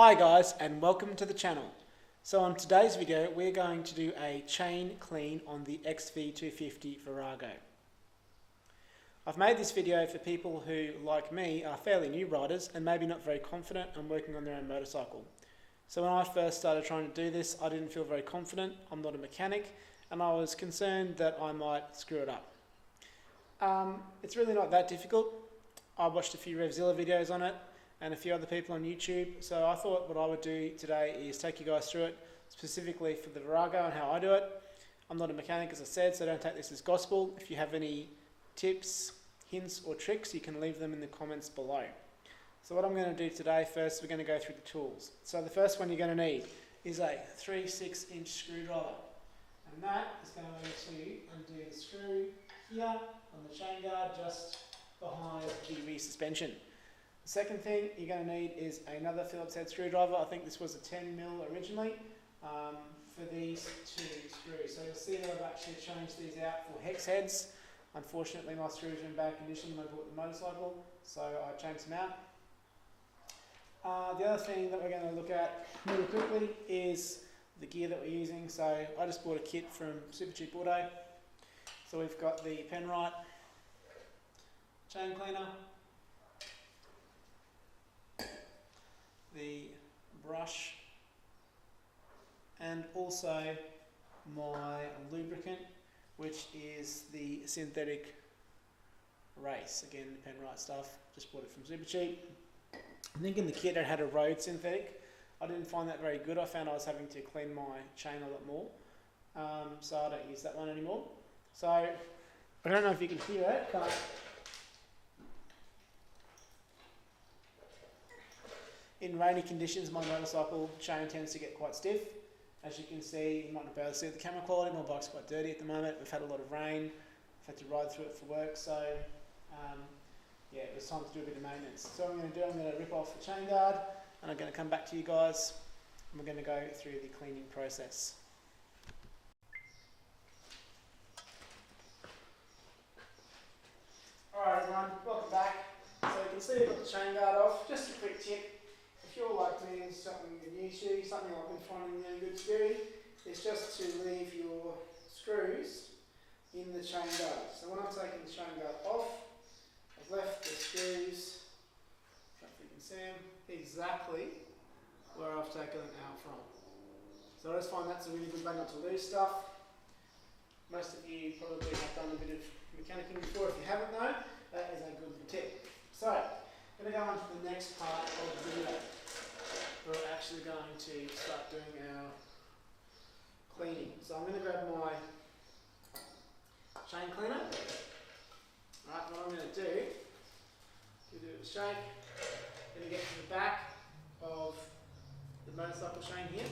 Hi guys, and welcome to the channel. So on today's video we're going to do a chain clean on the XV250 Virago. I've made this video for people who, like me, are fairly new riders and maybe not very confident and working on their own motorcycle. So when I first started trying to do this, I didn't feel very confident. I'm not a mechanic and I was concerned that I might screw it up. It's really not that difficult. I watched a few RevZilla videos on it and a few other people on YouTube, so I thought what I would do today is take you guys through it, specifically for the Virago and how I do it. I'm not a mechanic, as I said, so don't take this as gospel. If you have any tips, hints or tricks, you can leave them in the comments below. So what I'm going to do today, first we're going to go through the tools. So the first one you're going to need is a 3/6 inch screwdriver, and that is going to undo the screw here on the chain guard just behind the rear suspension. The second thing you're going to need is another Phillips head screwdriver. I think this was a 10mm originally for these two screws. So you'll see that I've actually changed these out for hex heads. Unfortunately my screws are in bad condition when I bought the motorcycle, so I changed them out. The other thing that we're going to look at really quickly is the gear that we're using. So I just bought a kit from Super Cheap Auto. So we've got the Penrite chain cleaner, the brush, and also my lubricant, which is the synthetic race. Again, Penrite stuff, just bought it from Super Cheap. I think in the kit it had a road synthetic. I didn't find that very good. I found I was having to clean my chain a lot more, so I don't use that one anymore. So I don't know if you can hear it, but in rainy conditions, my motorcycle chain tends to get quite stiff. As you can see, you might not be able to see the camera quality. My bike's quite dirty at the moment. We've had a lot of rain. I've had to ride through it for work, so yeah, it was time to do a bit of maintenance. So what I'm going to do, I'm going to rip off the chain guard, and I'm going to come back to you guys, and we're going to go through the cleaning process. Alright everyone, welcome back. So you can see I've got the chain guard off. Just a quick tip. If you're like me and something you're new to, something I've been finding really good to do, is just to leave your screws in the chain guard. So when I've taken the chain guard off, I've left the screws, I don't know if you can see them, exactly where I've taken them out from. So I just find that's a really good way not to lose stuff. Most of you probably have done a bit of mechanicking before. If you haven't though, that is a good tip. So, I'm going to go on to the next part of the video. We're actually going to start doing our cleaning. So I'm going to grab my chain cleaner. Alright, what I'm going to do, give it a shake. I'm going to get to the back of the motorcycle chain here,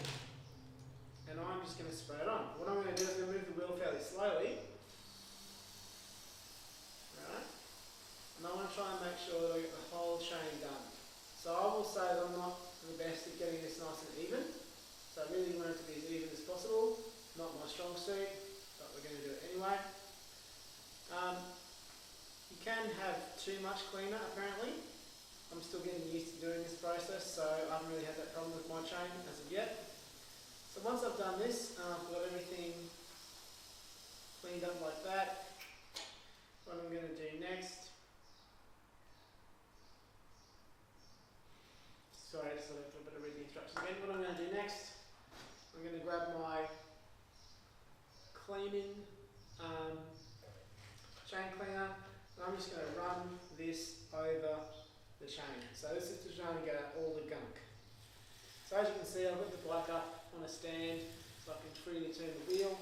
and I'm just going to spray it on. What I'm going to do is I'm going to move the wheel fairly slowly. Right? And I want to try and make sure that I get the whole chain done. So I will say that I'm not the best at getting this nice and even. So I really want it to be as even as possible. Not my strong suit, but we're going to do it anyway. You can have too much cleaner apparently. I'm still getting used to doing this process, so I haven't really had that problem with my chain as of yet. So once I've done this, I've got everything cleaned up like that. What I'm going to do next, sorry, just a little bit of reading instructions again. What I'm going to do next, I'm going to grab my cleaning chain cleaner, and I'm just going to run this over the chain. So this is to try and get out all the gunk. So as you can see, I've got the bike up on a stand so I can freely turn the wheel.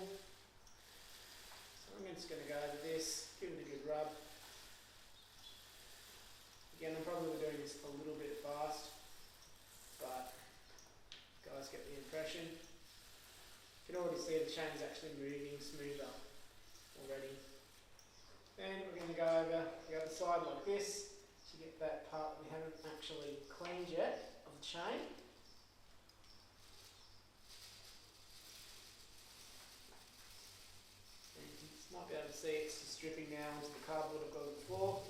So I'm just going to go over this, give it a good rub. Again, I'm probably doing this a little bit fast, but guys get the impression. You can already see the chain is actually moving smoother already. Then we're going to go over the other side like this to get that part we haven't actually cleaned yet of the chain. And you might be able to see it's just dripping now into the cardboard I've got on the floor.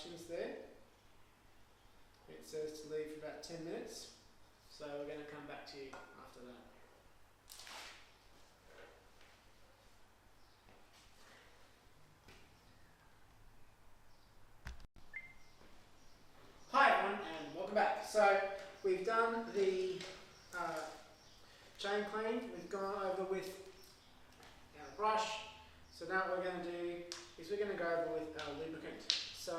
instructions there. It says to leave for about 10 minutes. So we're going to come back to you after that. Hi everyone and welcome back. So we've done the chain clean, we've gone over with our brush. So now what we're going to do is we're going to go over with our lubricant. So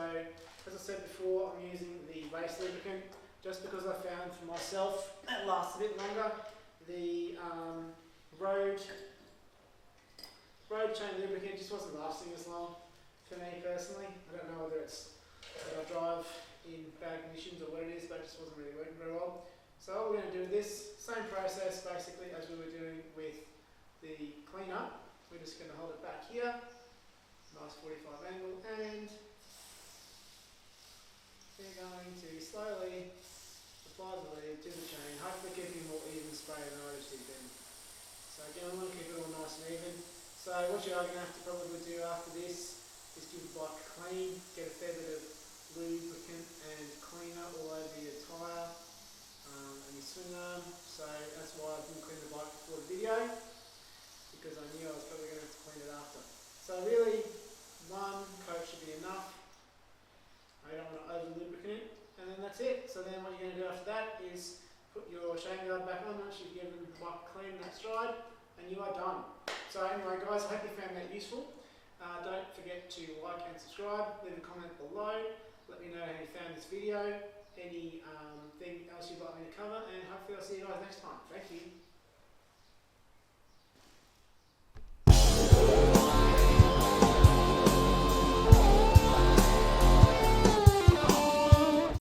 as I said before, I'm using the base lubricant just because I found for myself it lasts a bit longer. The road chain lubricant just wasn't lasting as long for me personally. I don't know whether it's that I drive in bad conditions or what it is, but it just wasn't really working very well. So what we're going to do with this, same process basically as we were doing with the cleanup. We're just going to hold it back here, nice 45 angle, and we're going to slowly apply the lube to the chain, hopefully keeping more even spray than I just did then. So again, we want to keep it all nice and even. So what you are going to have to probably do after this is give the bike a clean, get a fair bit of lubricant and cleaner all over your tyre and your swing arm. So that's why I didn't clean the bike before the video, because I knew I was probably going to have to clean it after. So really, one coat should be enough. I don't want to over lubricant it, and then that's it. So then what you're going to do after that is put your chain guard back on once you've given the bike clean that stride, and you are done. So anyway guys, I hope you found that useful. Don't forget to like and subscribe, leave a comment below. Let me know how you found this video, any thing else you'd like me to cover, and hopefully I'll see you guys next time. Thank you.